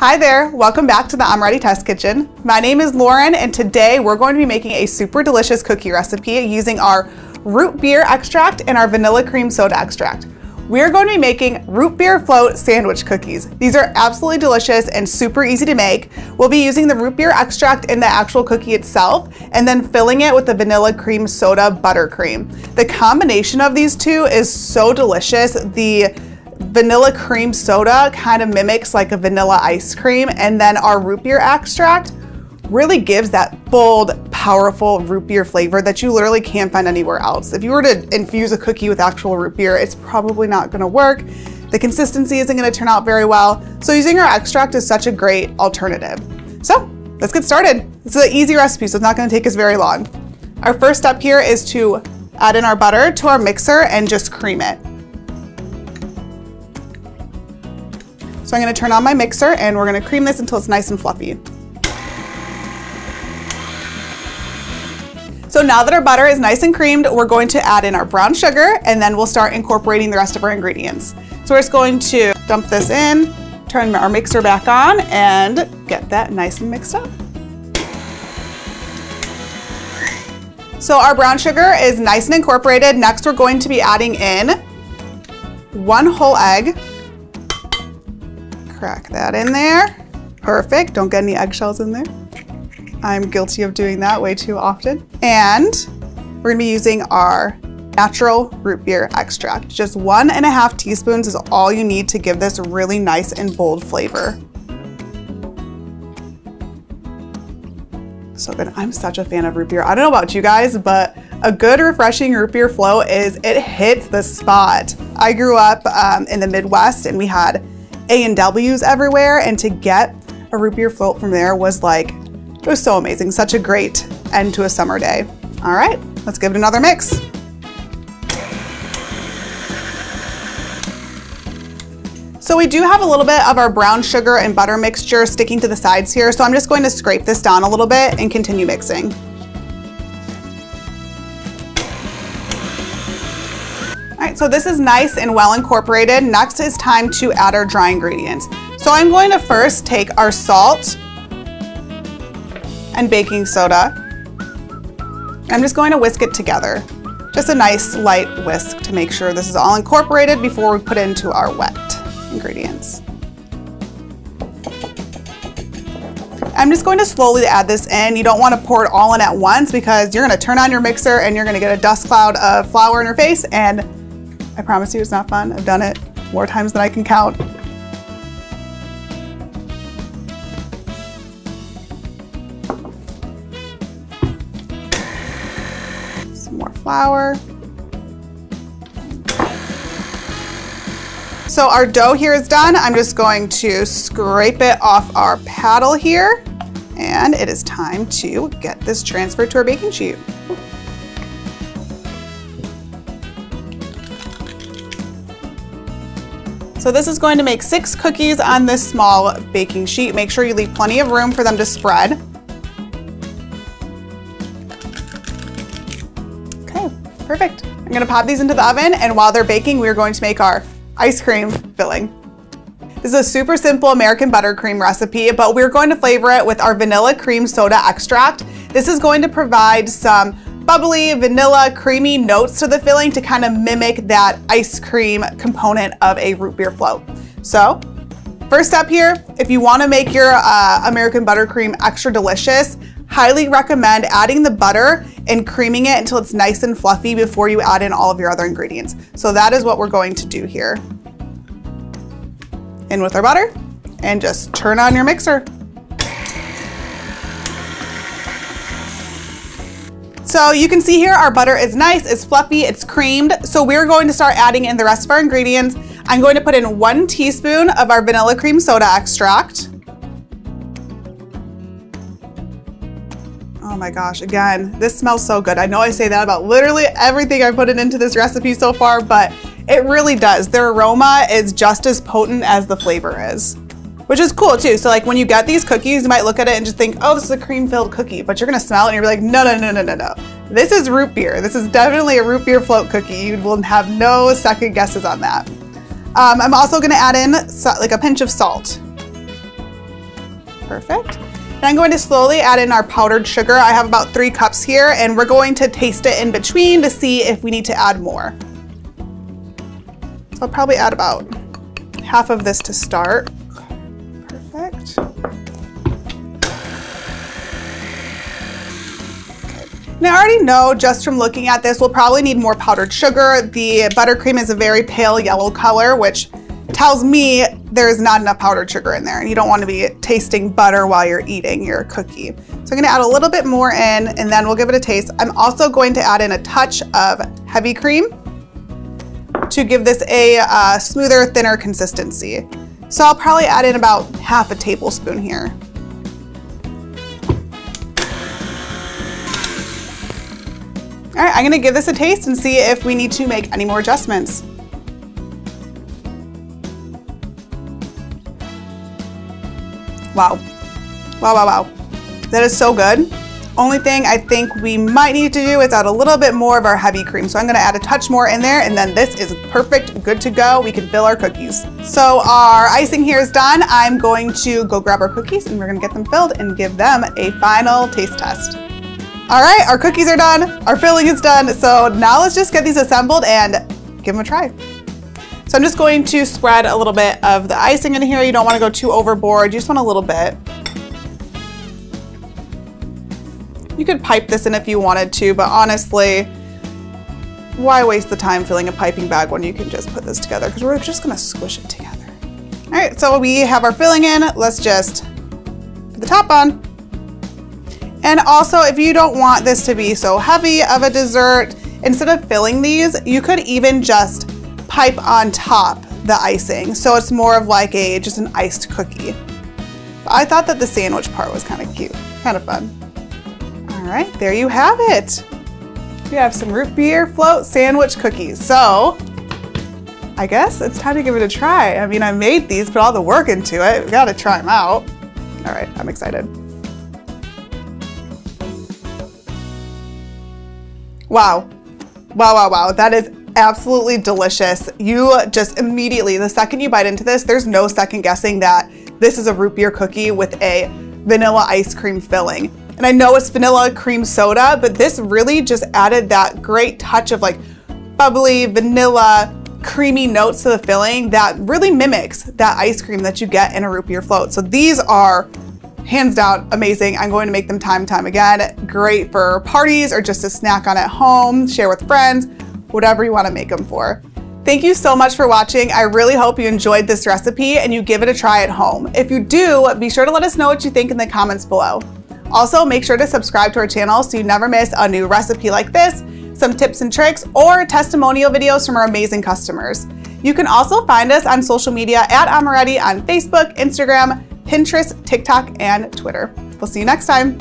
Hi there, welcome back to the Amoretti Test Kitchen. My name is Lauren and today we're going to be making a super delicious cookie recipe using our root beer extract and our vanilla cream soda extract. We're going to be making root beer float sandwich cookies. These are absolutely delicious and super easy to make. We'll be using the root beer extract in the actual cookie itself and then filling it with the vanilla cream soda buttercream. The combination of these two is so delicious. The vanilla cream soda kind of mimics like a vanilla ice cream, and then our root beer extract really gives that bold, powerful root beer flavor that you literally can't find anywhere else. If you were to infuse a cookie with actual root beer, it's probably not gonna work. The consistency isn't gonna turn out very well. So using our extract is such a great alternative. So let's get started. It's an easy recipe, so it's not gonna take us very long. Our first step here is to add in our butter to our mixer and just cream it. So I'm gonna turn on my mixer and we're gonna cream this until it's nice and fluffy. So now that our butter is nice and creamed, we're going to add in our brown sugar and then we'll start incorporating the rest of our ingredients. So we're just going to dump this in, turn our mixer back on and get that nice and mixed up. So our brown sugar is nice and incorporated. Next, we're going to be adding in 1 whole egg. Crack that in there. Perfect, don't get any eggshells in there. I'm guilty of doing that way too often. And we're gonna be using our natural root beer extract. Just 1.5 teaspoons is all you need to give this really nice and bold flavor. So good, I'm such a fan of root beer. I don't know about you guys, but a good refreshing root beer float it hits the spot. I grew up in the Midwest and we had A&Ws everywhere, and to get a root beer float from there was like, it was so amazing. Such a great end to a summer day. All right, let's give it another mix. So we do have a little bit of our brown sugar and butter mixture sticking to the sides here, so I'm just going to scrape this down a little bit and continue mixing. All right, so this is nice and well incorporated. Next is time to add our dry ingredients. So I'm going to first take our salt and baking soda. I'm just going to whisk it together. Just a nice light whisk to make sure this is all incorporated before we put into our wet ingredients. I'm just going to slowly add this in. You don't want to pour it all in at once because you're going to turn on your mixer and you're going to get a dust cloud of flour in your face, and I promise you it's not fun. I've done it more times than I can count. Some more flour. So our dough here is done. I'm just going to scrape it off our paddle here, and it is time to get this transferred to our baking sheet. So this is going to make 6 cookies on this small baking sheet. Make sure you leave plenty of room for them to spread. Okay, perfect. I'm gonna pop these into the oven, and while they're baking, we're going to make our ice cream filling. This is a super simple American buttercream recipe, but we're going to flavor it with our vanilla cream soda extract. This is going to provide some bubbly, vanilla, creamy notes to the filling to kind of mimic that ice cream component of a root beer float. So, first step here, if you want to make your American buttercream extra delicious, highly recommend adding the butter and creaming it until it's nice and fluffy before you add in all of your other ingredients. So that is what we're going to do here. In with our butter, and just turn on your mixer. So you can see here our butter is nice, it's fluffy, it's creamed. So we're going to start adding in the rest of our ingredients. I'm going to put in 1 teaspoon of our vanilla cream soda extract. Oh my gosh, again, this smells so good. I know I say that about literally everything I put into this recipe so far, but it really does. Their aroma is just as potent as the flavor is, which is cool too. So like when you get these cookies, you might look at it and just think, oh, this is a cream-filled cookie, but you're gonna smell it and you're like, no, no, no, no, no, no. This is root beer. This is definitely a root beer float cookie. You will have no second guesses on that. I'm also gonna add in like a pinch of salt. Perfect. And I'm going to slowly add in our powdered sugar. I have about 3 cups here, and we're going to taste it in between to see if we need to add more. So I'll probably add about half of this to start. Perfect. And I already know just from looking at this, we'll probably need more powdered sugar. The buttercream is a very pale yellow color, which tells me there is not enough powdered sugar in there, and you don't want to be tasting butter while you're eating your cookie. So I'm going to add a little bit more in, and then we'll give it a taste. I'm also going to add in a touch of heavy cream to give this a smoother, thinner consistency. So I'll probably add in about half a tablespoon here. All right, I'm gonna give this a taste and see if we need to make any more adjustments. Wow, wow, wow, wow. That is so good. Only thing I think we might need to do is add a little bit more of our heavy cream. So I'm gonna add a touch more in there, and then this is perfect, good to go. We can fill our cookies. So our icing here is done. I'm going to go grab our cookies and we're gonna get them filled and give them a final taste test. All right, our cookies are done, our filling is done. So now let's just get these assembled and give them a try. So I'm just going to spread a little bit of the icing in here. You don't wanna go too overboard, you just want a little bit. You could pipe this in if you wanted to, but honestly, why waste the time filling a piping bag when you can just put this together? Because we're just gonna squish it together. All right, so we have our filling in. Let's just put the top on. And also, if you don't want this to be so heavy of a dessert, instead of filling these, you could even just pipe on top the icing. So it's more of like just an iced cookie. But I thought that the sandwich part was kind of cute, kind of fun. All right, there you have it. We have some root beer float sandwich cookies. So I guess it's time to give it a try. I mean, I made these, put all the work into it. We gotta try them out. All right, I'm excited. Wow, wow, wow, wow. That is absolutely delicious. You just immediately, the second you bite into this, there's no second guessing that this is a root beer cookie with a vanilla ice cream filling. And I know it's vanilla cream soda, but this really just added that great touch of like bubbly, vanilla, creamy notes to the filling that really mimics that ice cream that you get in a root beer float. So these are hands down amazing. I'm going to make them time and time again. Great for parties or just to snack on at home, share with friends, whatever you want to make them for. Thank you so much for watching. I really hope you enjoyed this recipe and you give it a try at home. If you do, be sure to let us know what you think in the comments below. Also, make sure to subscribe to our channel so you never miss a new recipe like this, some tips and tricks, or testimonial videos from our amazing customers. You can also find us on social media at Amoretti on Facebook, Instagram, Pinterest, TikTok, and Twitter. We'll see you next time.